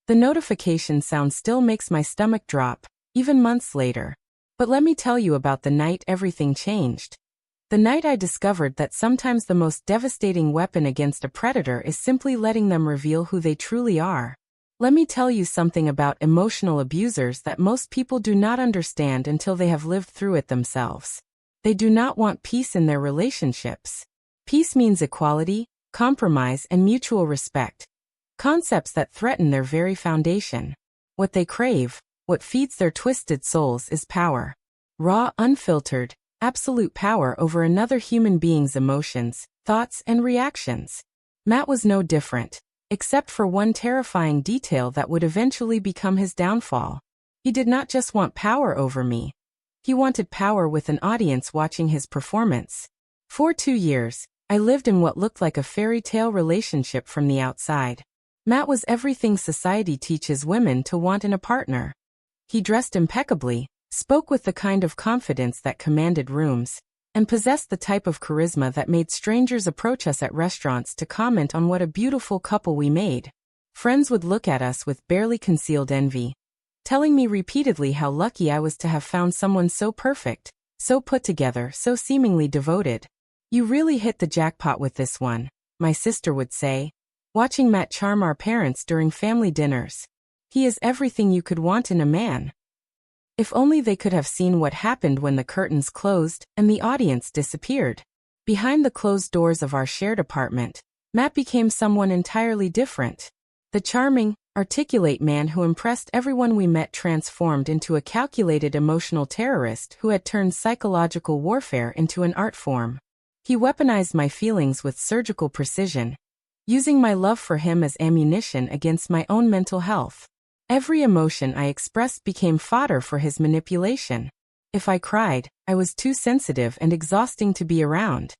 The notification sound still makes my stomach drop, even months later. But let me tell you about the night everything changed. The night I discovered that sometimes the most devastating weapon against a predator is simply letting them reveal who they truly are. Let me tell you something about emotional abusers that most people do not understand until they have lived through it themselves. They do not want peace in their relationships. Peace means equality, compromise, and mutual respect. Concepts that threaten their very foundation. What they crave, what feeds their twisted souls, is power. Raw, unfiltered, absolute power over another human being's emotions, thoughts, and reactions. Matt was no different, except for one terrifying detail that would eventually become his downfall. He did not just want power over me. He wanted power with an audience watching his performance. For 2 years, I lived in what looked like a fairy tale relationship from the outside. Matt was everything society teaches women to want in a partner. He dressed impeccably, spoke with the kind of confidence that commanded rooms, and possessed the type of charisma that made strangers approach us at restaurants to comment on what a beautiful couple we made. Friends would look at us with barely concealed envy, telling me repeatedly how lucky I was to have found someone so perfect, so put together, so seemingly devoted. "You really hit the jackpot with this one," my sister would say, watching Matt charm our parents during family dinners. "He is everything you could want in a man." If only they could have seen what happened when the curtains closed and the audience disappeared. Behind the closed doors of our shared apartment, Matt became someone entirely different. The charming, articulate man who impressed everyone we met transformed into a calculated emotional terrorist who had turned psychological warfare into an art form. He weaponized my feelings with surgical precision, using my love for him as ammunition against my own mental health. Every emotion I expressed became fodder for his manipulation. If I cried, I was too sensitive and exhausting to be around.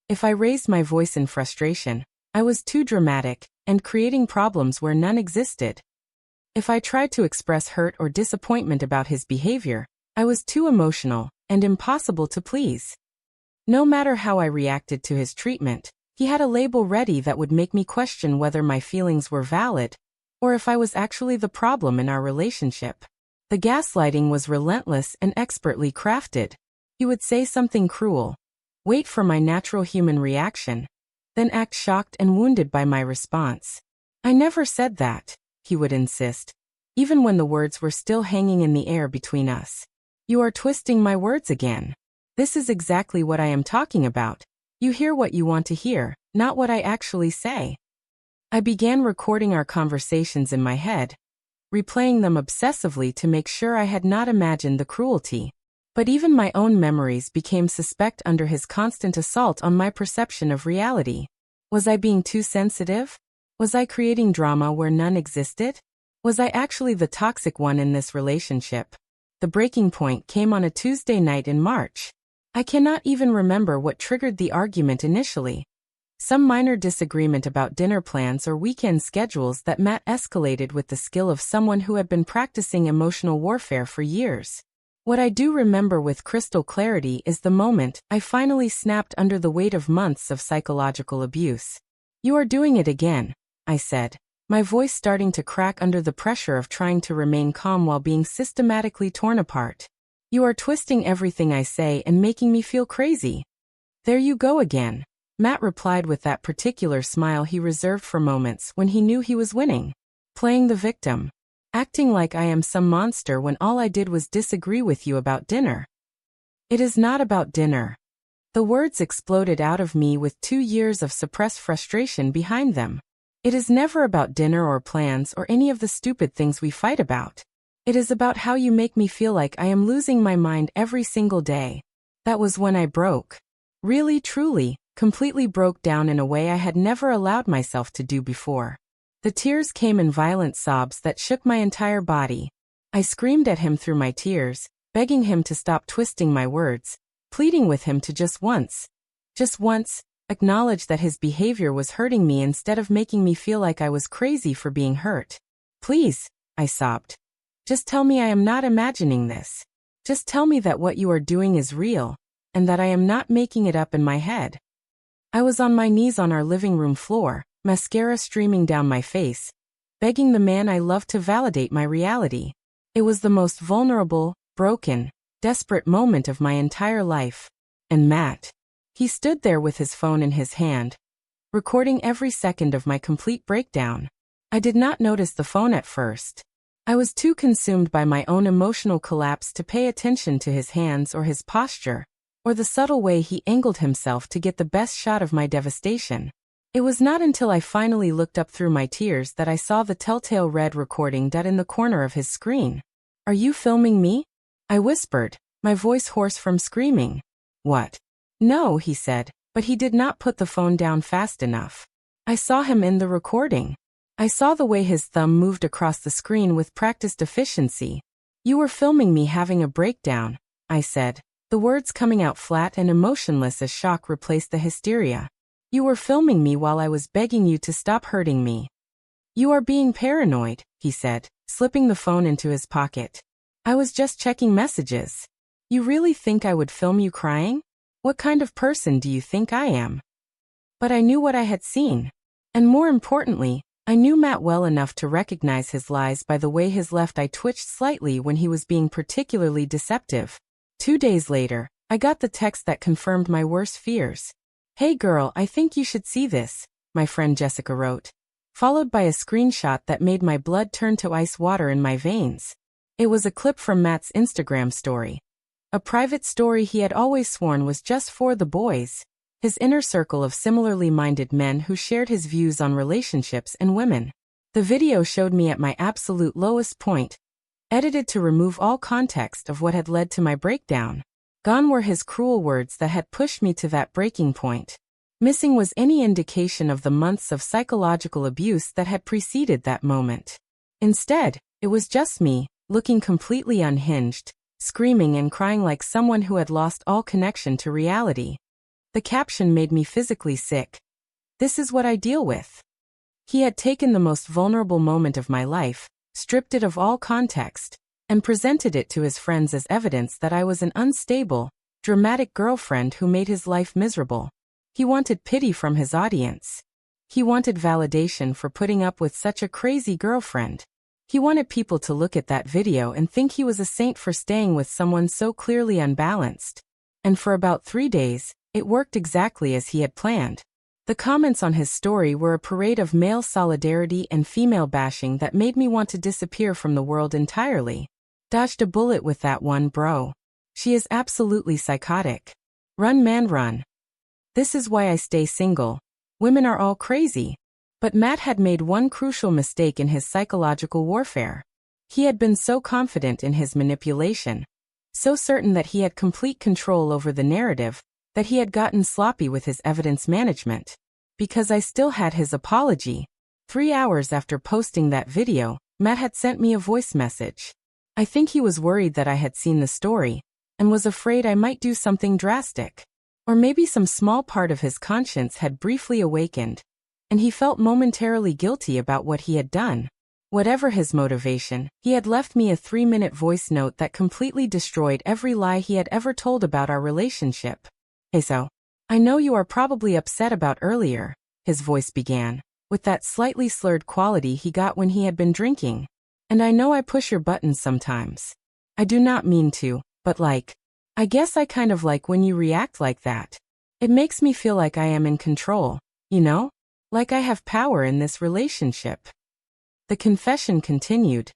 If I raised my voice in frustration, I was too dramatic and creating problems where none existed. If I tried to express hurt or disappointment about his behavior, I was too emotional and impossible to please. No matter how I reacted to his treatment, he had a label ready that would make me question whether my feelings were valid, or if I was actually the problem in our relationship. The gaslighting was relentless and expertly crafted. He would say something cruel, wait for my natural human reaction, then act shocked and wounded by my response. "I never said that," he would insist, even when the words were still hanging in the air between us. "You are twisting my words again. This is exactly what I am talking about. You hear what you want to hear, not what I actually say." I began recording our conversations in my head, replaying them obsessively to make sure I had not imagined the cruelty. But even my own memories became suspect under his constant assault on my perception of reality. Was I being too sensitive? Was I creating drama where none existed? Was I actually the toxic one in this relationship? The breaking point came on a Tuesday night in March. I cannot even remember what triggered the argument initially. Some minor disagreement about dinner plans or weekend schedules that Matt escalated with the skill of someone who had been practicing emotional warfare for years. What I do remember with crystal clarity is the moment I finally snapped under the weight of months of psychological abuse. "You are doing it again," I said, my voice starting to crack under the pressure of trying to remain calm while being systematically torn apart. "You are twisting everything I say and making me feel crazy." "There you go again," Matt replied with that particular smile he reserved for moments when he knew he was winning. "Playing the victim. Acting like I am some monster when all I did was disagree with you about dinner." "It is not about dinner." The words exploded out of me with 2 years of suppressed frustration behind them. "It is never about dinner or plans or any of the stupid things we fight about. It is about how you make me feel like I am losing my mind every single day." That was when I broke. Really, truly, completely broke down in a way I had never allowed myself to do before. The tears came in violent sobs that shook my entire body. I screamed at him through my tears, begging him to stop twisting my words, pleading with him to just once, acknowledge that his behavior was hurting me instead of making me feel like I was crazy for being hurt. "Please," I sobbed. "Just tell me I am not imagining this. Just tell me that what you are doing is real, and that I am not making it up in my head." I was on my knees on our living room floor, mascara streaming down my face, begging the man I love to validate my reality. It was the most vulnerable, broken, desperate moment of my entire life. And Matt. He stood there with his phone in his hand, recording every second of my complete breakdown. I did not notice the phone at first. I was too consumed by my own emotional collapse to pay attention to his hands or his posture, or the subtle way he angled himself to get the best shot of my devastation. It was not until I finally looked up through my tears that I saw the telltale red recording dead in the corner of his screen. "Are you filming me?" I whispered, my voice hoarse from screaming. "What?" "No," he said, but he did not put the phone down fast enough. I saw him in the recording. I saw the way his thumb moved across the screen with practiced efficiency. "You were filming me having a breakdown," I said, the words coming out flat and emotionless as shock replaced the hysteria. "You were filming me while I was begging you to stop hurting me." "You are being paranoid," he said, slipping the phone into his pocket. "I was just checking messages. You really think I would film you crying? What kind of person do you think I am?" But I knew what I had seen. And more importantly, I knew Matt well enough to recognize his lies by the way his left eye twitched slightly when he was being particularly deceptive. 2 days later, I got the text that confirmed my worst fears. "Hey girl, I think you should see this," my friend Jessica wrote, followed by a screenshot that made my blood turn to ice water in my veins. It was a clip from Matt's Instagram story. A private story he had always sworn was just for the boys, his inner circle of similarly minded men who shared his views on relationships and women. The video showed me at my absolute lowest point, edited to remove all context of what had led to my breakdown. Gone were his cruel words that had pushed me to that breaking point. Missing was any indication of the months of psychological abuse that had preceded that moment. Instead, it was just me, looking completely unhinged, screaming and crying like someone who had lost all connection to reality. The caption made me physically sick. "This is what I deal with." He had taken the most vulnerable moment of my life, stripped it of all context, and presented it to his friends as evidence that I was an unstable, dramatic girlfriend who made his life miserable. He wanted pity from his audience. He wanted validation for putting up with such a crazy girlfriend. He wanted people to look at that video and think he was a saint for staying with someone so clearly unbalanced. And for about 3 days, it worked exactly as he had planned. The comments on his story were a parade of male solidarity and female bashing that made me want to disappear from the world entirely. "Dodged a bullet with that one, bro. She is absolutely psychotic. Run man run. This is why I stay single. Women are all crazy." But Matt had made one crucial mistake in his psychological warfare. He had been so confident in his manipulation, so certain that he had complete control over the narrative, that he had gotten sloppy with his evidence management. Because I still had his apology. 3 hours after posting that video, Matt had sent me a voice message. I think he was worried that I had seen the story, and was afraid I might do something drastic. Or maybe some small part of his conscience had briefly awakened, and he felt momentarily guilty about what he had done. Whatever his motivation, he had left me a 3-minute voice note that completely destroyed every lie he had ever told about our relationship. "Hey so, I know you are probably upset about earlier," his voice began, with that slightly slurred quality he got when he had been drinking. "And I know I push your buttons sometimes. I do not mean to, but I guess I kind of like when you react like that. It makes me feel like I am in control, you know? Like I have power in this relationship." The confession continued,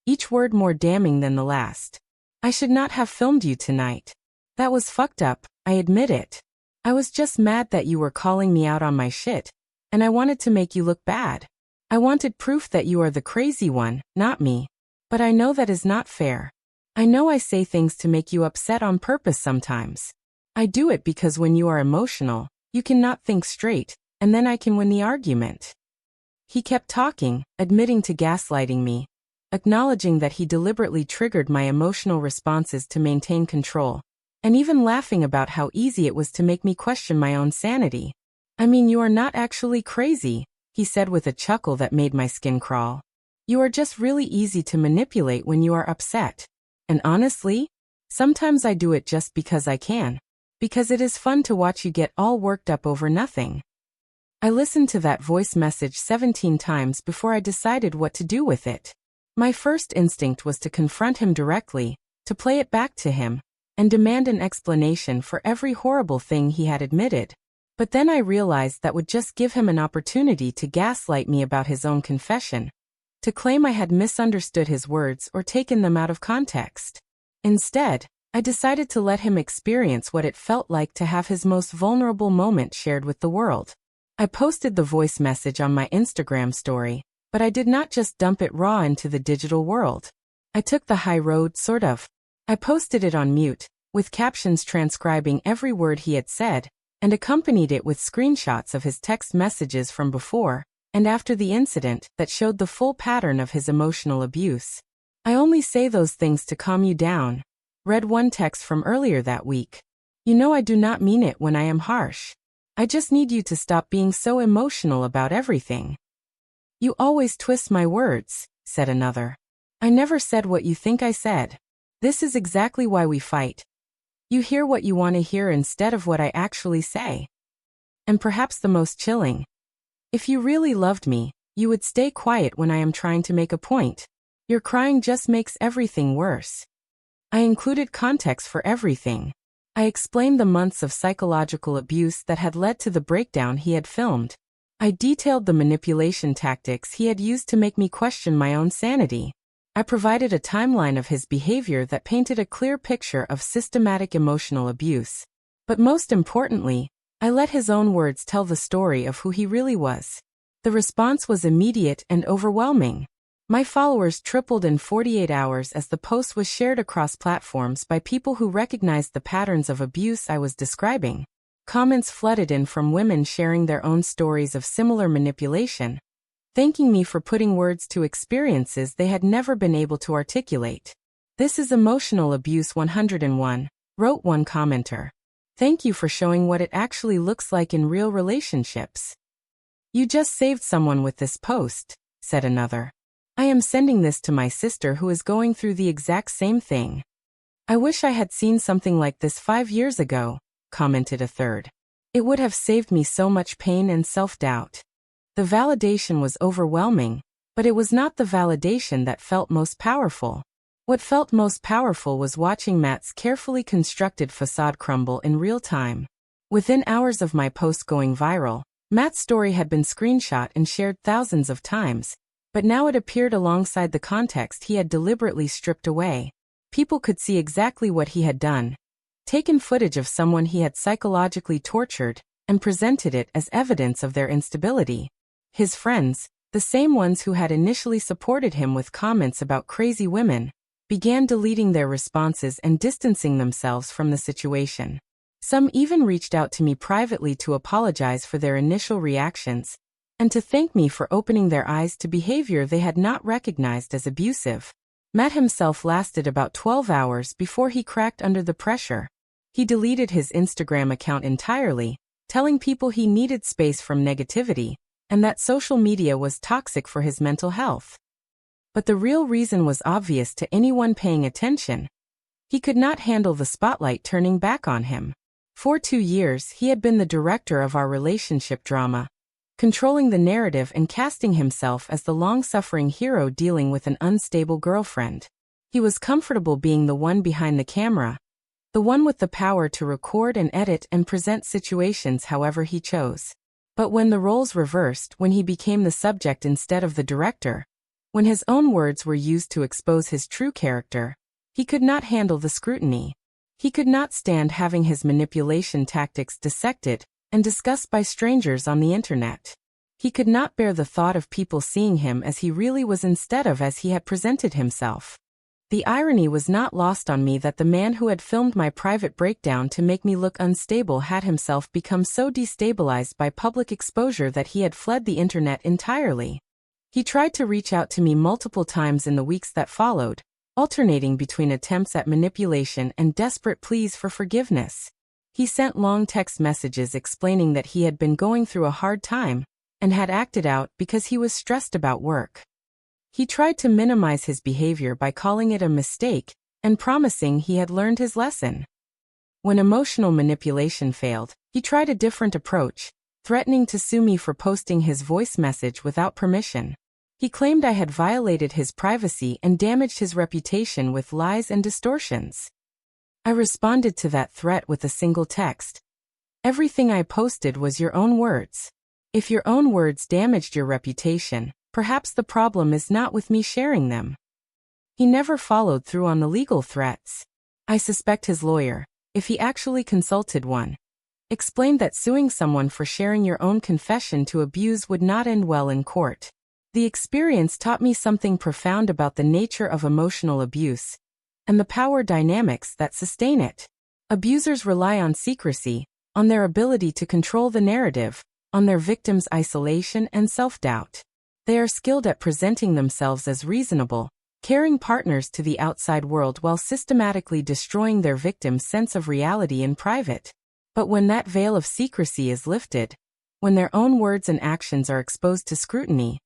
each word more damning than the last. "I should not have filmed you tonight. That was fucked up, I admit it. I was just mad that you were calling me out on my shit, and I wanted to make you look bad. I wanted proof that you are the crazy one, not me. But I know that is not fair. I know I say things to make you upset on purpose sometimes. I do it because when you are emotional, you cannot think straight, and then I can win the argument." He kept talking, admitting to gaslighting me, acknowledging that he deliberately triggered my emotional responses to maintain control, and even laughing about how easy it was to make me question my own sanity. "I mean, you are not actually crazy," he said with a chuckle that made my skin crawl. "You are just really easy to manipulate when you are upset. And honestly, sometimes I do it just because I can. Because it is fun to watch you get all worked up over nothing." I listened to that voice message 17 times before I decided what to do with it. My first instinct was to confront him directly, to play it back to him, and demand an explanation for every horrible thing he had admitted. But then I realized that would just give him an opportunity to gaslight me about his own confession, to claim I had misunderstood his words or taken them out of context. Instead, I decided to let him experience what it felt like to have his most vulnerable moment shared with the world. I posted the voice message on my Instagram story, but I did not just dump it raw into the digital world. I took the high road, sort of. I posted it on mute, with captions transcribing every word he had said, and accompanied it with screenshots of his text messages from before and after the incident that showed the full pattern of his emotional abuse. "I only say those things to calm you down," read one text from earlier that week. "You know I do not mean it when I am harsh. I just need you to stop being so emotional about everything." "You always twist my words," said another. "I never said what you think I said. This is exactly why we fight. You hear what you want to hear instead of what I actually say." And perhaps the most chilling: "If you really loved me, you would stay quiet when I am trying to make a point. Your crying just makes everything worse." I included context for everything. I explained the months of psychological abuse that had led to the breakdown he had filmed. I detailed the manipulation tactics he had used to make me question my own sanity. I provided a timeline of his behavior that painted a clear picture of systematic emotional abuse. But most importantly, I let his own words tell the story of who he really was. The response was immediate and overwhelming. My followers tripled in 48 hours as the post was shared across platforms by people who recognized the patterns of abuse I was describing. Comments flooded in from women sharing their own stories of similar manipulation, thanking me for putting words to experiences they had never been able to articulate. "This is emotional abuse 101, wrote one commenter. "Thank you for showing what it actually looks like in real relationships." "You just saved someone with this post," said another. "I am sending this to my sister who is going through the exact same thing." "I wish I had seen something like this 5 years ago," commented a third. "It would have saved me so much pain and self-doubt." The validation was overwhelming, but it was not the validation that felt most powerful. What felt most powerful was watching Matt's carefully constructed facade crumble in real time. Within hours of my post going viral, Matt's story had been screenshot and shared thousands of times, but now it appeared alongside the context he had deliberately stripped away. People could see exactly what he had done: taken footage of someone he had psychologically tortured, and presented it as evidence of their instability. His friends, the same ones who had initially supported him with comments about crazy women, began deleting their responses and distancing themselves from the situation. Some even reached out to me privately to apologize for their initial reactions, and to thank me for opening their eyes to behavior they had not recognized as abusive. Matt himself lasted about 12 hours before he cracked under the pressure. He deleted his Instagram account entirely, telling people he needed space from negativity, and that social media was toxic for his mental health. But the real reason was obvious to anyone paying attention. He could not handle the spotlight turning back on him. For 2 years, he had been the director of our relationship drama, controlling the narrative and casting himself as the long-suffering hero dealing with an unstable girlfriend. He was comfortable being the one behind the camera, the one with the power to record and edit and present situations however he chose. But when the roles reversed, when he became the subject instead of the director, when his own words were used to expose his true character, he could not handle the scrutiny. He could not stand having his manipulation tactics dissected and discussed by strangers on the internet. He could not bear the thought of people seeing him as he really was instead of as he had presented himself. The irony was not lost on me that the man who had filmed my private breakdown to make me look unstable had himself become so destabilized by public exposure that he had fled the internet entirely. He tried to reach out to me multiple times in the weeks that followed, alternating between attempts at manipulation and desperate pleas for forgiveness. He sent long text messages explaining that he had been going through a hard time and had acted out because he was stressed about work. He tried to minimize his behavior by calling it a mistake and promising he had learned his lesson. When emotional manipulation failed, he tried a different approach, threatening to sue me for posting his voice message without permission. He claimed I had violated his privacy and damaged his reputation with lies and distortions. I responded to that threat with a single text. Everything I posted was your own words. If your own words damaged your reputation, perhaps the problem is not with me sharing them. He never followed through on the legal threats. I suspect his lawyer, if he actually consulted one, explained that suing someone for sharing your own confession to abuse would not end well in court. The experience taught me something profound about the nature of emotional abuse and the power dynamics that sustain it. Abusers rely on secrecy, on their ability to control the narrative, on their victims' isolation and self-doubt. They are skilled at presenting themselves as reasonable, caring partners to the outside world while systematically destroying their victims' sense of reality in private. But when that veil of secrecy is lifted, when their own words and actions are exposed to scrutiny,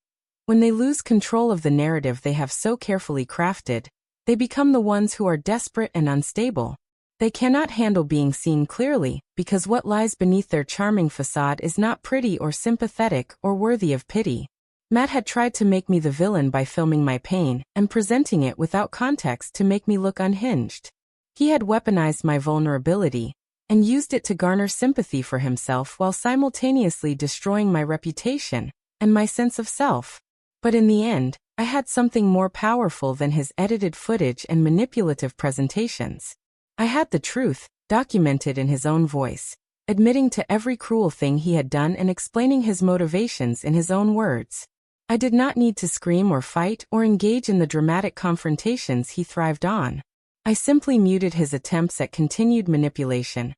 when they lose control of the narrative they have so carefully crafted, they become the ones who are desperate and unstable. They cannot handle being seen clearly, because what lies beneath their charming facade is not pretty or sympathetic or worthy of pity. Matt had tried to make me the villain by filming my pain and presenting it without context to make me look unhinged. He had weaponized my vulnerability and used it to garner sympathy for himself while simultaneously destroying my reputation and my sense of self. But in the end, I had something more powerful than his edited footage and manipulative presentations. I had the truth, documented in his own voice, admitting to every cruel thing he had done and explaining his motivations in his own words. I did not need to scream or fight or engage in the dramatic confrontations he thrived on. I simply muted his attempts at continued manipulation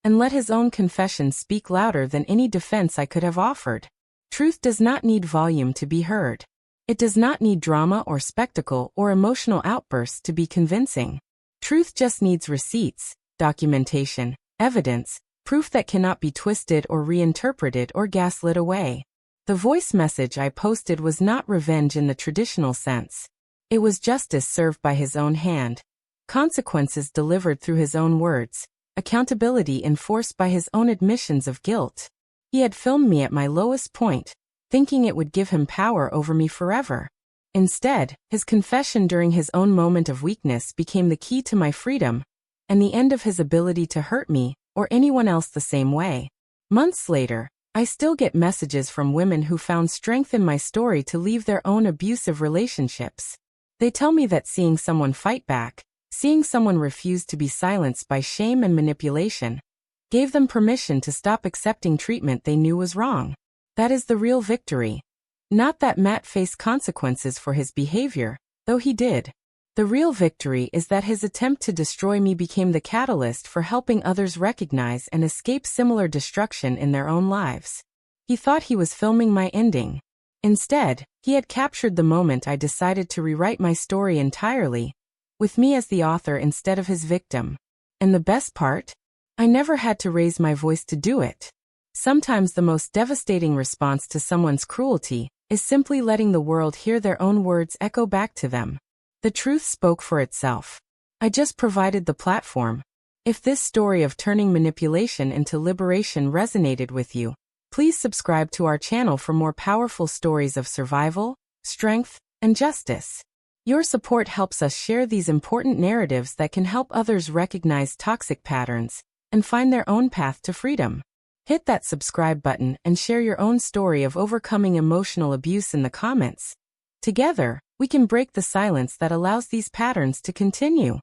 and let his own confession speak louder than any defense I could have offered. Truth does not need volume to be heard. It does not need drama or spectacle or emotional outbursts to be convincing. Truth just needs receipts, documentation, evidence, proof that cannot be twisted or reinterpreted or gaslit away. The voice message I posted was not revenge in the traditional sense. It was justice served by his own hand, consequences delivered through his own words, accountability enforced by his own admissions of guilt. He had filmed me at my lowest point, thinking it would give him power over me forever. Instead, his confession during his own moment of weakness became the key to my freedom, and the end of his ability to hurt me, or anyone else the same way. Months later, I still get messages from women who found strength in my story to leave their own abusive relationships. They tell me that seeing someone fight back, seeing someone refuse to be silenced by shame and manipulation, gave them permission to stop accepting treatment they knew was wrong. That is the real victory. Not that Matt faced consequences for his behavior, though he did. The real victory is that his attempt to destroy me became the catalyst for helping others recognize and escape similar destruction in their own lives. He thought he was filming my ending. Instead, he had captured the moment I decided to rewrite my story entirely, with me as the author instead of his victim. And the best part? I never had to raise my voice to do it. Sometimes the most devastating response to someone's cruelty is simply letting the world hear their own words echo back to them. The truth spoke for itself. I just provided the platform. If this story of turning manipulation into liberation resonated with you, please subscribe to our channel for more powerful stories of survival, strength, and justice. Your support helps us share these important narratives that can help others recognize toxic patterns and find their own path to freedom. Hit that subscribe button and share your own story of overcoming emotional abuse in the comments. Together, we can break the silence that allows these patterns to continue.